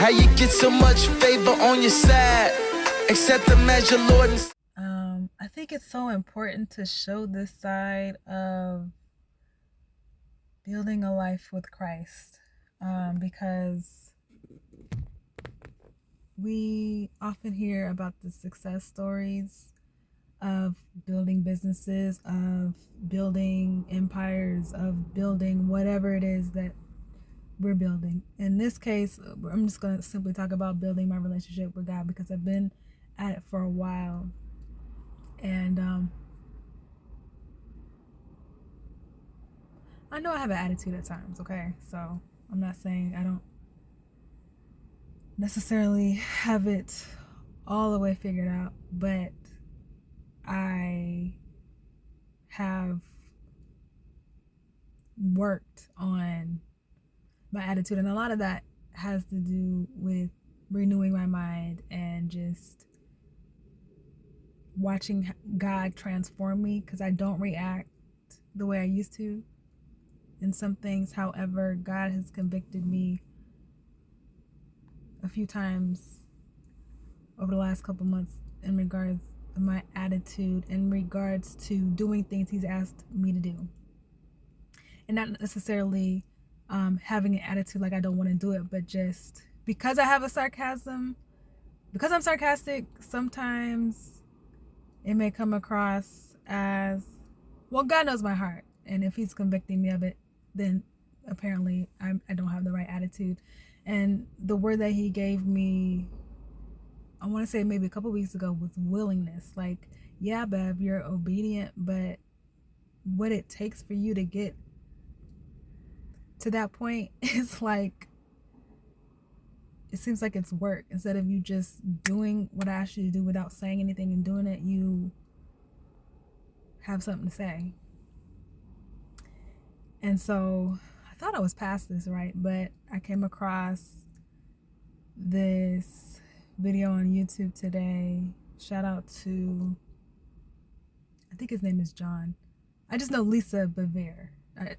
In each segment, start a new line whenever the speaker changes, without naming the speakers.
How you get so much favor on your side? Accept them as your Lord and
I think it's so important to show this side of building a life with Christ, because we often hear about the success stories of building businesses, of building empires, of building whatever it is that we're building. In this case, I'm just going to simply talk about building my relationship with God, because I've been at it for a while. And I know I have an attitude at times, okay? So I'm not saying I don't necessarily have it all the way figured out, but I have worked on my attitude, and a lot of that has to do with renewing my mind and just watching God transform me, because I don't react the way I used to in some things. However, God has convicted me a few times over the last couple months in regards to my attitude, in regards to doing things He's asked me to do, and not necessarily having an attitude like I don't want to do it, but just because I'm sarcastic, sometimes it may come across as, well, God knows my heart, and if He's convicting me of it, then apparently I don't have the right attitude. And the word that He gave me, I want to say maybe a couple weeks ago, was willingness. Like, yeah, Bev, you're obedient, but what it takes for you to get to that point is like, it seems like it's work. Instead of you just doing what I asked you to do without saying anything and doing it, you have something to say. And so I thought I was past this, right? But I came across this video on YouTube today. Shout out to, I think his name is John. I just know Lisa Bevere.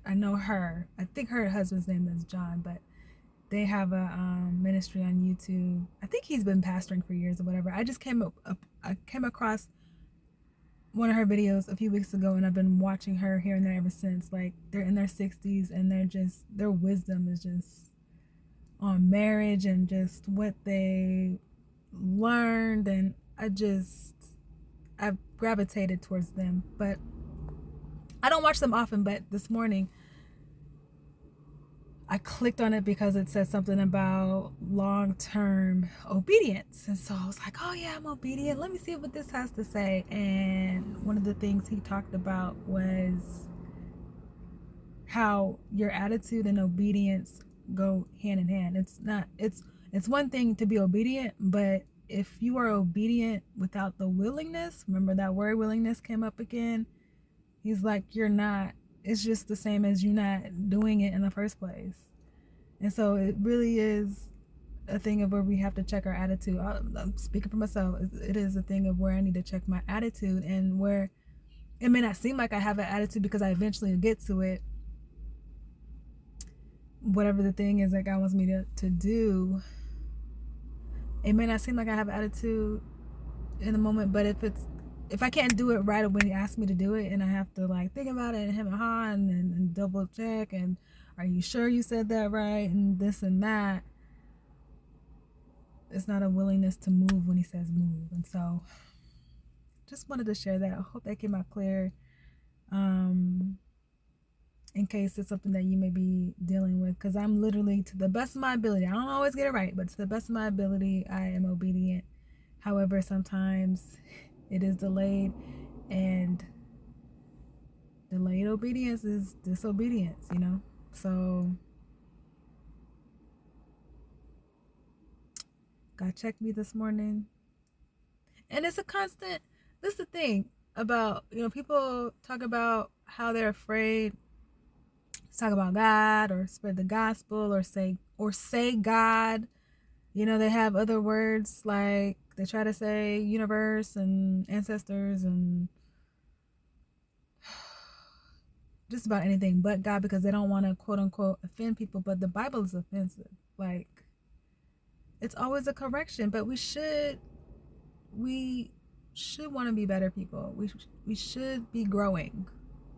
I know her. I think her husband's name is John, but they have a ministry on YouTube. I think he's been pastoring for years or whatever. I came across one of her videos a few weeks ago, and I've been watching her here and there ever since. Like, they're in their 60s, and their wisdom is just on marriage and just what they learned, and I've gravitated towards them. But I don't watch them often, but this morning I clicked on it because it said something about long-term obedience. And so I was like, oh yeah, I'm obedient. Let me see what this has to say. And one of the things he talked about was how your attitude and obedience go hand in hand. It's one thing to be obedient, but if you are obedient without the willingness, remember that word willingness came up again. He's like, you're not, it's just the same as you not doing it in the first place. And so it really is a thing of where we have to check our attitude. I'm speaking for myself. It is a thing of where I need to check my attitude, and where it may not seem like I have an attitude because I eventually get to it. Whatever the thing is that God wants me to do, it may not seem like I have an attitude in the moment, but if I can't do it right when He asks me to do it, and I have to like think about it and hem and haw and double check, and are you sure you said that right, and this and that, it's not a willingness to move when He says move. And so just wanted to share that. I hope that came out clear, in case it's something that you may be dealing with, because I'm literally, to the best of my ability, I don't always get it right, but to the best of my ability, I am obedient. However, sometimes it is delayed, and delayed obedience is disobedience, So God checked me this morning. And it's a constant, this is the thing about, people talk about how they're afraid to talk about God or spread the gospel or say God. They have other words, like they try to say universe and ancestors and just about anything but God, because they don't want to quote unquote offend people. But the Bible is offensive. Like, it's always a correction, but we should want to be better people. We should be growing.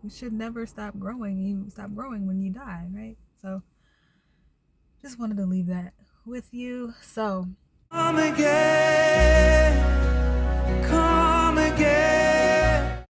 We should never stop growing. You stop growing when you die, right? So just wanted to leave that with you. So
Come again.